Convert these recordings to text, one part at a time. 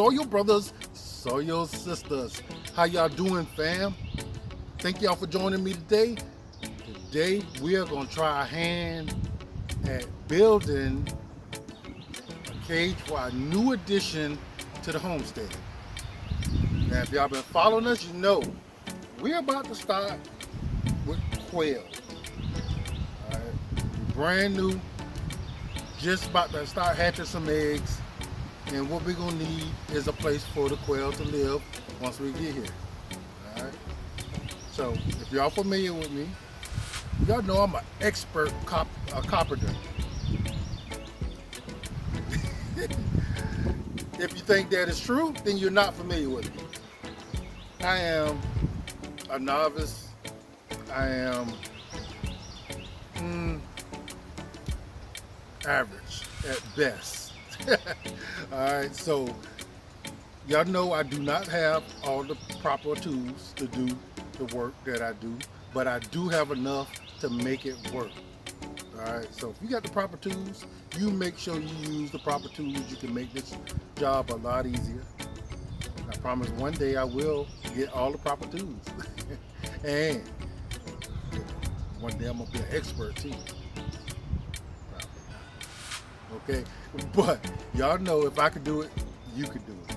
soil brothers, soil sisters. How y'all doing, fam? Thank y'all for joining me today. Today we are gonna try our hand at building a cage for our new addition to the homestead. Now, if y'all been following us, you know we're about to start with quail. All right, brand new, just about to start hatching some eggs. And what we're gonna need is a place for the quail to live once we get here. All right. So if y'all familiar with me, y'all know I'm an expert carpenter. If you think that is true, then you're not familiar with me. I am a novice. I am average at best. Alright, so y'all know I do not have all the proper tools to do the work that I do, but I do have enough to make it work. Alright, so if you got the proper tools, you make sure you use the proper tools. You can make this job a lot easier. I promise one day I will get all the proper tools. And one day I'm gonna be an expert too. Okay, but y'all know if I could do it, you could do it.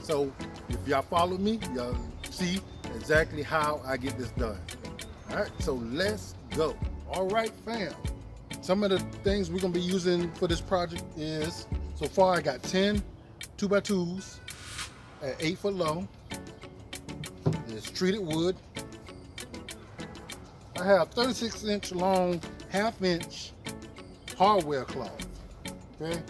So if y'all follow me, y'all see exactly how I get this done. All right, so let's go. All right, fam. Some of the things we're gonna be using for this project is, so far I got 10 2x2s at 8 foot long. It's treated wood. I have 36-inch long, 1/2-inch hardware cloth. Okay.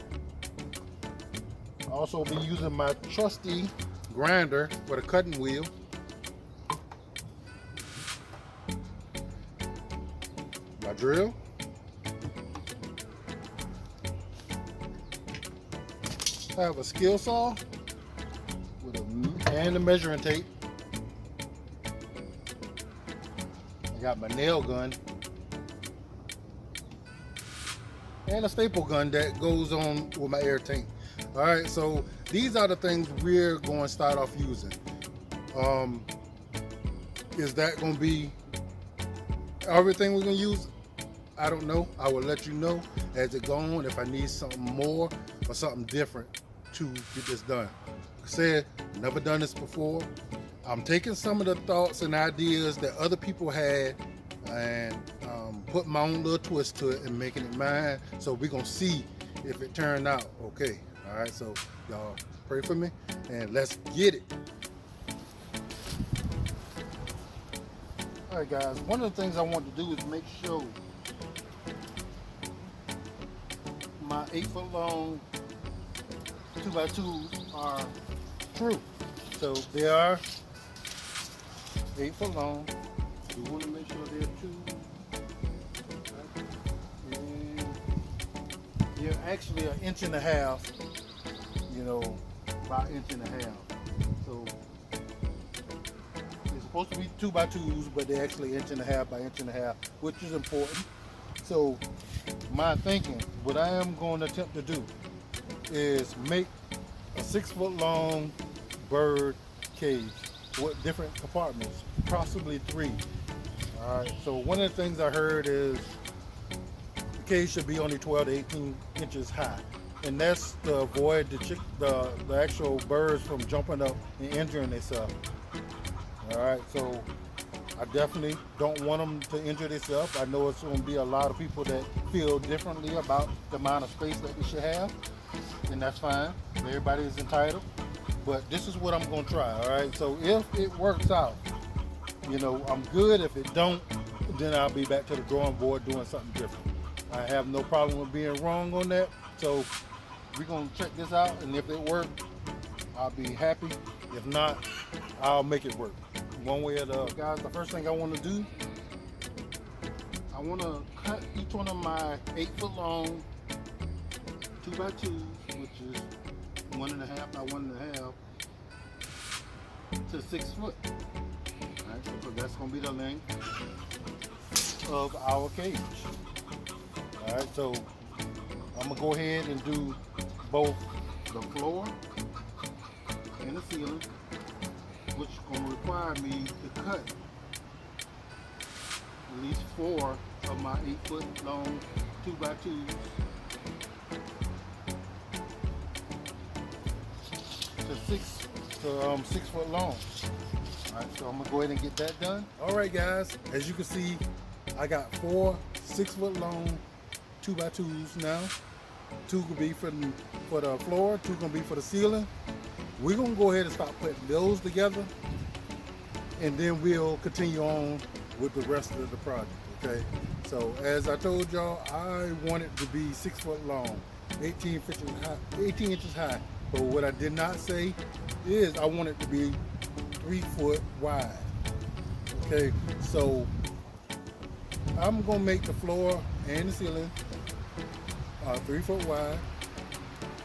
I'll also be using my trusty grinder for the cutting wheel. My drill. I have a skill saw with and a measuring tape. I got my nail gun and a staple gun that goes on with my air tank. All right, so these are the things we're going to start off using. Is that going to be everything we're going to use? I don't know. I will let you know as it goes on if I need something more or something different to get this done. Like I said, never done this before. I'm taking some of the thoughts and ideas that other people had and put my own little twist to it and making it mine. So we're gonna see if it turned out okay. All right, so y'all pray for me and let's get it. All right, guys, one of the things I want to do is make sure my 8 foot long 2x2s are true. So they are 8 foot long. We want to make sure they're true. And they're actually 1.5 inches, you know, about 1.5 inches. So they're supposed to be 2x2s, but they're actually 1.5 inches by 1.5 inches, which is important. So my thinking, what I am going to attempt to do is make a 6 foot long bird cage with different compartments, possibly 3. All right, so one of the things I heard is the cage should be only 12 to 18 inches high, and that's to avoid the actual birds from jumping up and injuring themselves. All right, so I definitely don't want them to injure themselves. I know it's going to be a lot of people that feel differently about the amount of space that they should have, and that's fine. Everybody is entitled, but this is what I'm going to try. All right, so if it works out, you know, I'm good. If it don't, then I'll be back to the drawing board doing something different. I have no problem with being wrong on that. So we're going to check this out, and if it works, I'll be happy. If not, I'll make it work one way or the other. Guys, the first thing I want to do, I want to cut each one of my 8 foot long 2x2s, which is 1.5 by 1.5, to 6 foot. All right, so that's going to be the length of our cage. All right, so I'm going to go ahead and do both the floor and the ceiling, which is going to require me to cut at least 4 of my 8-foot long 2x2s to 6 foot long. Alright, so I'm gonna go ahead and get that done. Alright guys, as you can see, I got 4 6-foot long 2x2s now. 2 could be for the floor, 2 gonna be for the ceiling. We're gonna go ahead and start putting those together, and then we'll continue on with the rest of the project. Okay, so as I told y'all, I want it to be 6 foot long, 18 inches high. But what I did not say is I want it to be 3 foot wide. Okay, so I'm gonna make the floor and the ceiling 3 foot wide,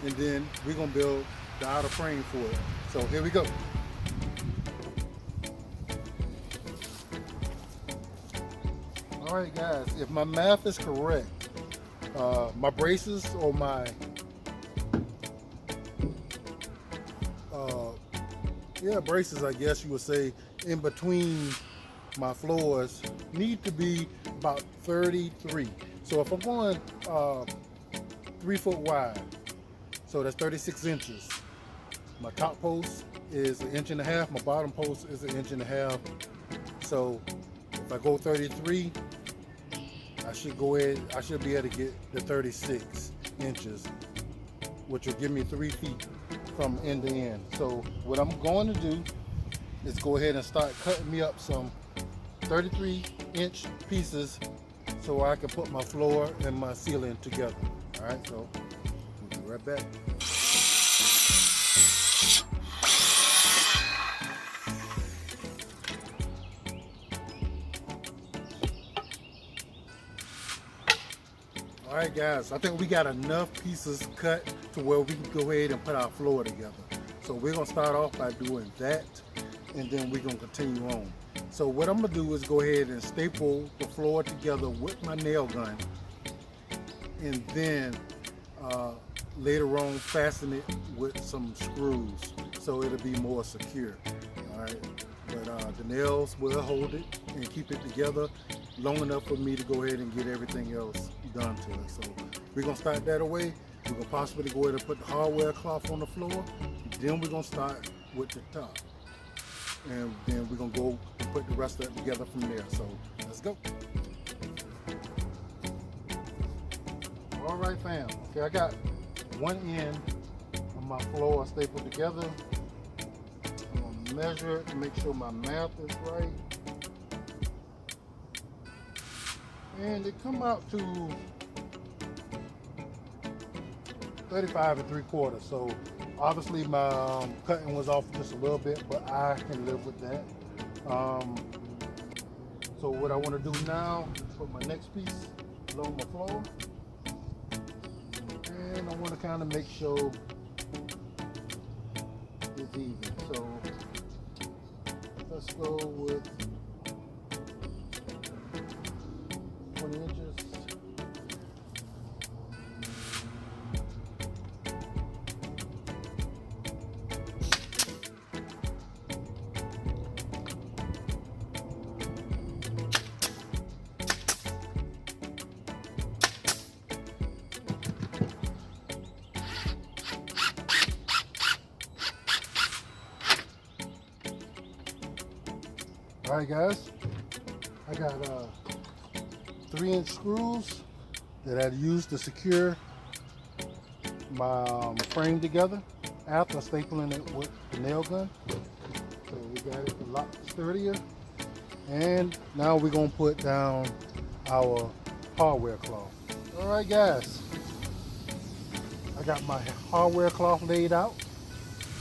and then we're gonna build the outer frame for it. So here we go. All right guys, if my math is correct, my braces or my braces, I guess you would say, in between my floors need to be about 33. So if I'm going 3 foot wide, so that's 36 inches. My top post is 1.5 inches, my bottom post is 1.5 inches. So if I go 33, I should be able to get the 36 inches, which will give me 3 feet from end to end. So what I'm going to do is go ahead and start cutting me up some 33-inch pieces so I can put my floor and my ceiling together. All right, so we'll be right back. All right guys, I think we got enough pieces cut to where we can go ahead and put our floor together. So we're gonna start off by doing that, and then we're gonna continue on. So what I'm gonna do is go ahead and staple the floor together with my nail gun, and then later on fasten it with some screws so it'll be more secure. All right, but the nails will hold it and keep it together long enough for me to go ahead and get everything else done to it. So we're gonna start that away. We're gonna possibly go ahead and put the hardware cloth on the floor. Then we're gonna start with the top, and then we're gonna go and put the rest of it together from there. So let's go. All right, fam. Okay, I got one end of my floor stapled together. I'm gonna measure it to make sure my math is right. And it come out to 35 3/4. So obviously my cutting was off just a little bit, but I can live with that. So what I want to do now is put my next piece along my floor, and I want to kind of make sure it's even. So let's go with 20 inches. All right guys, I got 3-inch screws that I used to secure my frame together after stapling it with the nail gun. So we got it a lot sturdier. And now we're gonna put down our hardware cloth. All right guys, I got my hardware cloth laid out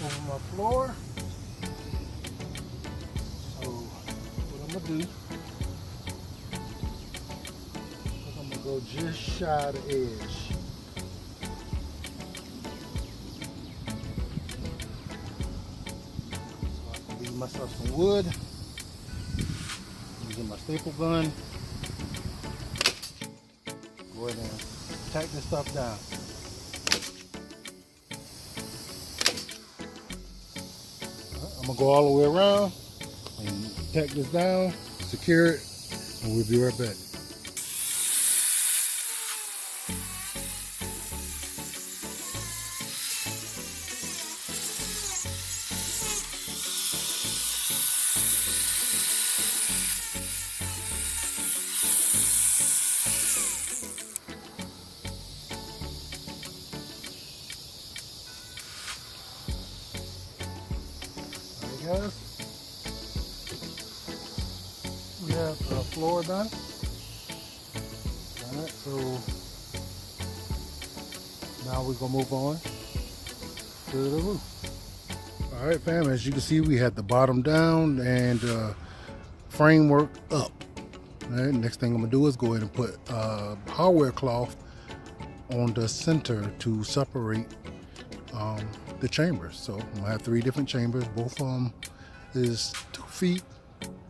over my floor. So what I'm gonna do, I'm gonna go just shy of the edge. So I can leave myself some wood using my staple gun. Go ahead and tack this stuff down. I'm gonna go all the way around and tack this down, secure it, and we'll be right back. Alright guys, we have the floor done. Alright, so now we're gonna move on to the roof. Alright fam, as you can see, we had the bottom down and framework up. Alright, next thing I'm gonna do is go ahead and put hardware cloth on the center to separate the chambers. So I'm gonna have 3 different chambers. Both of them is 2 feet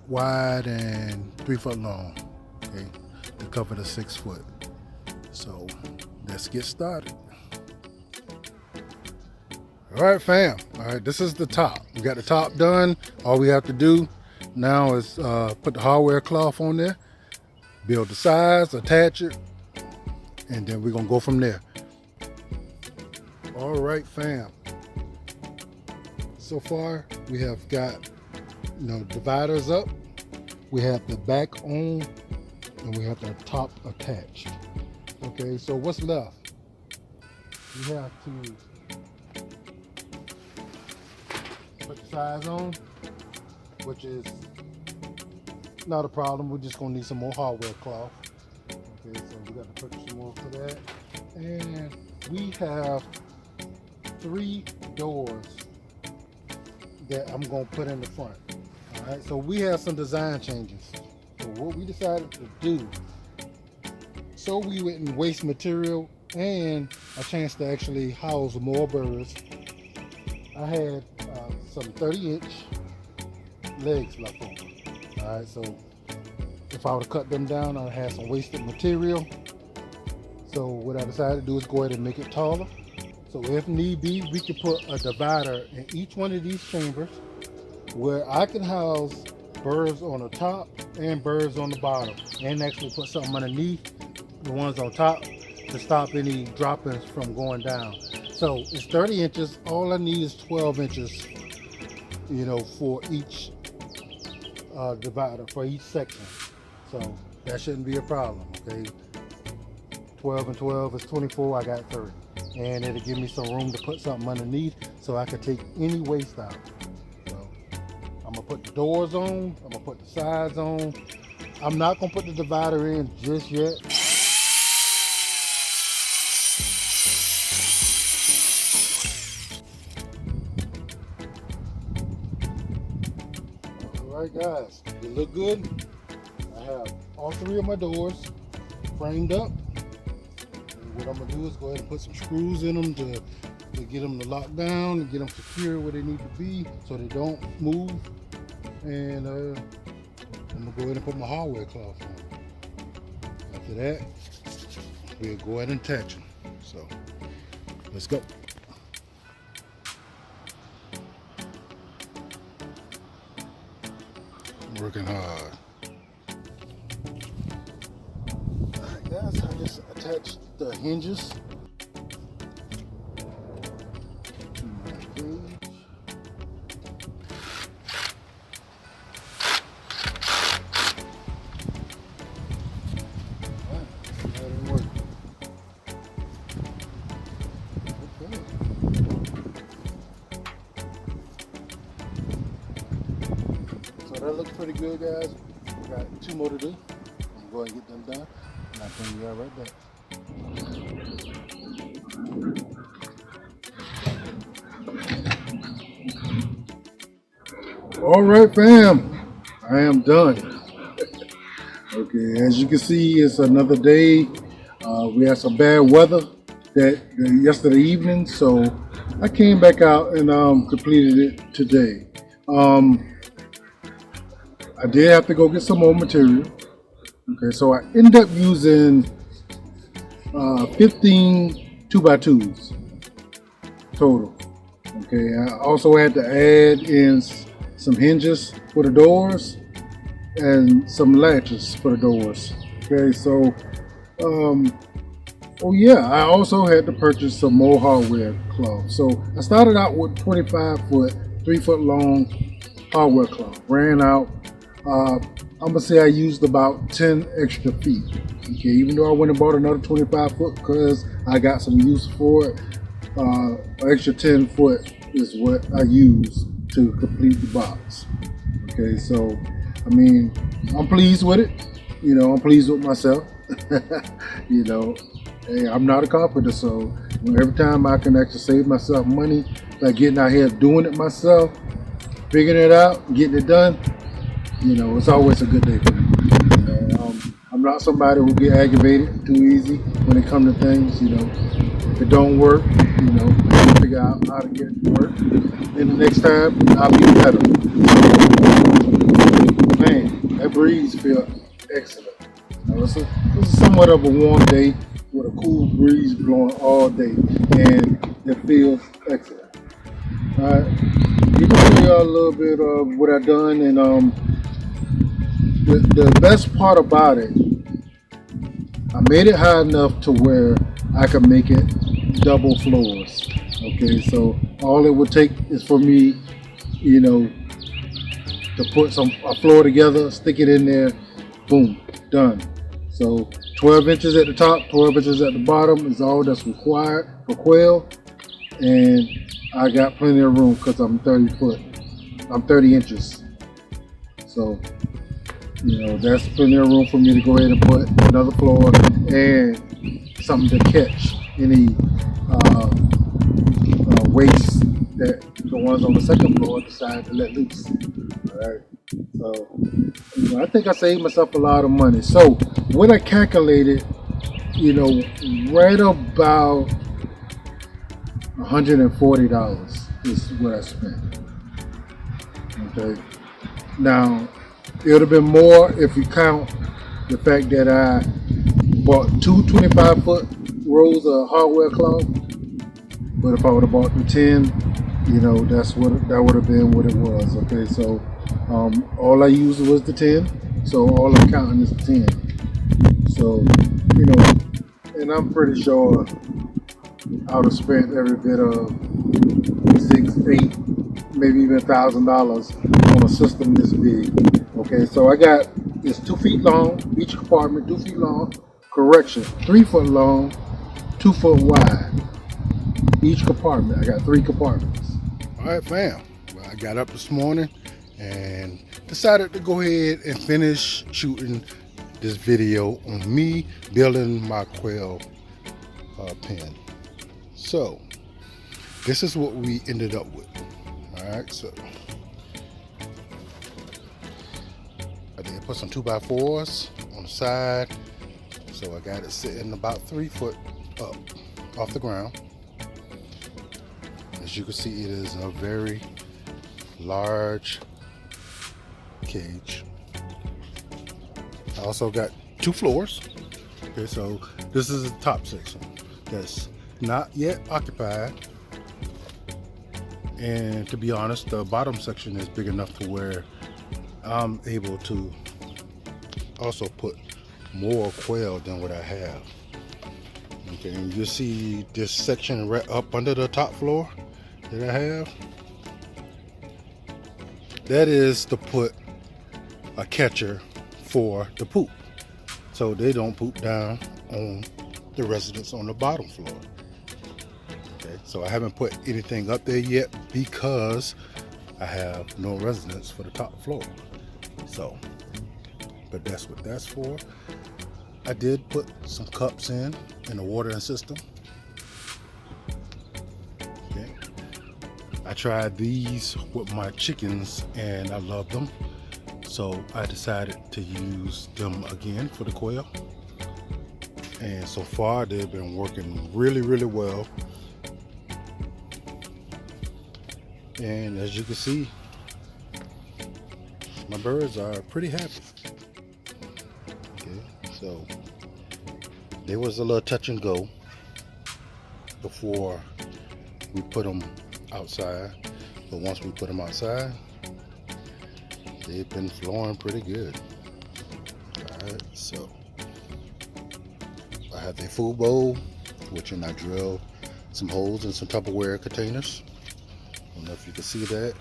wide and 3 foot long. Okay, to cover the 6 foot. So let's get started. All right, fam. All right, this is the top. We got the top done. All we have to do now is put the hardware cloth on there, build the sides, attach it, and then we're gonna go from there. All right, fam. So far, we have got dividers up. We have the back on, and we have the top attached. Okay, so what's left? We have to put the sides on, which is not a problem. We're just gonna need some more hardware cloth. Okay, so we got to purchase some more for that. And we have 3 doors that I'm gonna put in the front. All right, so we have some design changes. So what we decided to do, so we wouldn't waste material and a chance to actually house more birds, I had some 30-inch legs left over. All right, so if I would have cut them down, I'd have some wasted material. So what I decided to do is go ahead and make it taller. So if need be, we could put a divider in each one of these chambers where I can house birds on the top and birds on the bottom, and actually put something underneath the ones on top to stop any droppings from going down. So it's 30 inches. All I need is 12 inches, for each divider, for each section. So that shouldn't be a problem, okay? 12 and 12 is 24, I got 30. And it'll give me some room to put something underneath so I can take any waste out. So I'm gonna put the doors on, I'm gonna put the sides on. I'm not gonna put the divider in just yet. All right guys, they look good. I have all 3 of my doors framed up. What I'm gonna do is go ahead and put some screws in them to get them to lock down and get them secure where they need to be so they don't move. And I'm gonna go ahead and put my hardware cloth on. After that, we'll go ahead and attach them. So let's go. I'm working hard. Alright guys, I just attached the hinges to my cage. Alright, see how they work. Okay. So that looks pretty good, guys. We got 2 more to do. I'm going to go ahead and get them done, and I'll bring you all right back. All right, fam, I am done. Okay, as you can see, it's another day. We had some bad weather yesterday evening, so I came back out and completed it today. I did have to go get some more material. Okay, so I ended up using 15 2x2s total. Okay, I also had to add in some hinges for the doors, and some latches for the doors. Okay, so oh yeah, I also had to purchase some more hardware cloth. So I started out with 25 foot, 3 foot long hardware cloth. Ran out. I'm gonna say I used about 10 extra feet. Okay, even though I went and bought another 25 foot because I got some use for it. An extra 10 foot is what I use to complete the box. Okay, so I mean, I'm pleased with it. You know, I'm pleased with myself. You know, hey, I'm not a carpenter, so every time I can actually save myself money by getting out here doing it myself, figuring it out, getting it done, you know, it's always a good day for me. You know, I'm not somebody who get aggravated too easy when it comes to things. You know, if it don't work, you know, I figure out how to get it to work. Then the next time, I'll be better. Man, that breeze feels excellent. You know, it's somewhat of a warm day with a cool breeze blowing all day, and it feels excellent. All right, you can see a little bit of what I've done, and the best part about it, I made it high enough to where I could make it double floors. Okay, so all it would take is for me, you know, to put a floor together, stick it in there, boom, done. So 12 inches at the top, 12 inches at the bottom is all that's required for quail, and I got plenty of room because I'm 30 inches. So, you know, that's plenty of room for me to go ahead and put another floor and something to catch any waste that the ones on the second floor decide to let loose. All right. So, you know, I think I saved myself a lot of money. So, what I calculated, you know, right about $140 is what I spent. Okay. Now, it would have been more if you count the fact that I bought two 25 foot rolls of hardware cloth. But if I would have bought the 10, you know, that would have been what it was. Okay, so all I used was the 10, so all I'm counting is the 10. So, you know, and I'm pretty sure I would have spent every bit of $6, $8, maybe even $1,000 on a system this big. Okay, so I got it's 2 feet long, each compartment 2 feet long. Correction, 3 foot long, 2 foot wide. Each compartment. I got 3 compartments. All right, fam. Well, I got up this morning and decided to go ahead and finish shooting this video on me building my quail pen. So this is what we ended up with. All right, so I did put some 2x4s on the side, so I got it sitting about 3 foot up off the ground. As you can see, it is a very large cage. I also got 2 floors. Okay, so this is the top section that's not yet occupied. And to be honest, the bottom section is big enough to where I'm able to also put more quail than what I have. Okay, and you see this section right up under the top floor that I have. That is to put a catcher for the poop, so they don't poop down on the residents on the bottom floor. Okay, so I haven't put anything up there yet because I have no residents for the top floor. So, but that's what that's for. I did put some cups in the watering system. Okay. I tried these with my chickens and I loved them. So I decided to use them again for the quail. And so far they've been working really, really well. And as you can see, my birds are pretty happy. Okay, so there was a little touch and go before we put them outside, but once we put them outside, they've been flowing pretty good. Alright, so I have the food bowl, which I drill some holes in some Tupperware containers. I don't know if you can see that.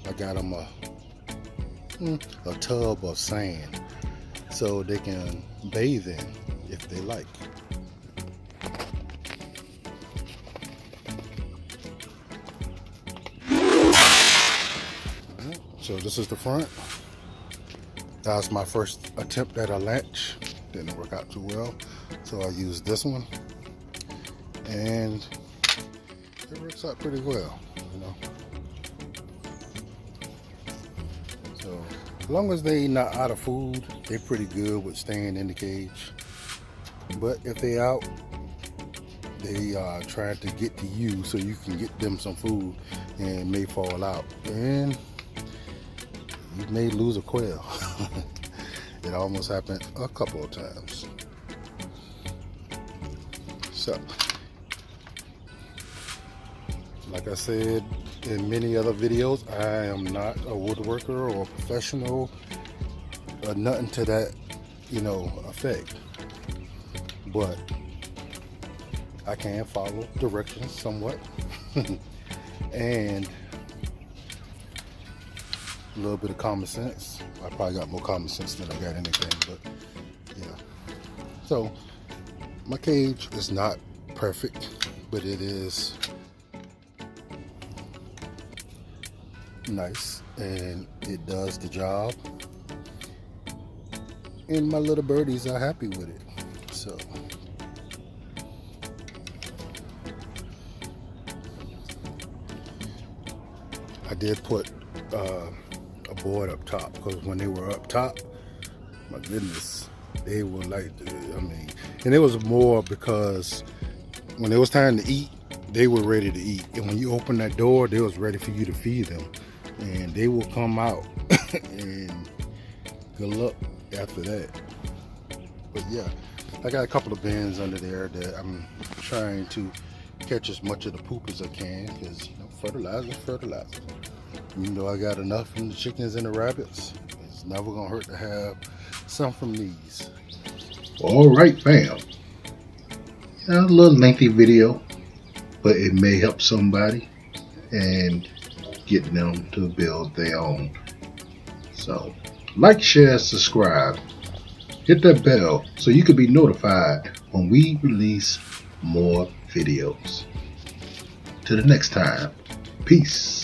I got them a tub of sand so they can bathe in if they like. So this is the front. That was my first attempt at a latch. Didn't work out too well, so I used this one, and it works out pretty well, you know. So as long as they not out of food, they're pretty good with staying in the cage. But if they out, they try to get to you so you can get them some food, and may fall out, and you may lose a quail. It almost happened a couple of times. So, like I said in many other videos, I am not a woodworker or a professional or nothing to that, you know, effect. But I can follow directions somewhat. And a little bit of common sense. I probably got more common sense than I got anything, but yeah. So my cage is not perfect, but it is nice and it does the job. And my little birdies are happy with it. So I did put a board up top, because when they were up top, my goodness, they were like, I mean, and it was more because when it was time to eat, they were ready to eat, and when you open that door, they was ready for you to feed them, and they will come out and good luck after that. But yeah, I got a couple of bins under there that I'm trying to catch as much of the poop as I can, because you know, fertilizer. Even though I got enough from the chickens and the rabbits, it's never gonna hurt to have some from these. All right, fam. A little lengthy video, but it may help somebody and get them to build their own. So, like, share, subscribe, hit that bell so you can be notified when we release more videos. Till the next time, peace.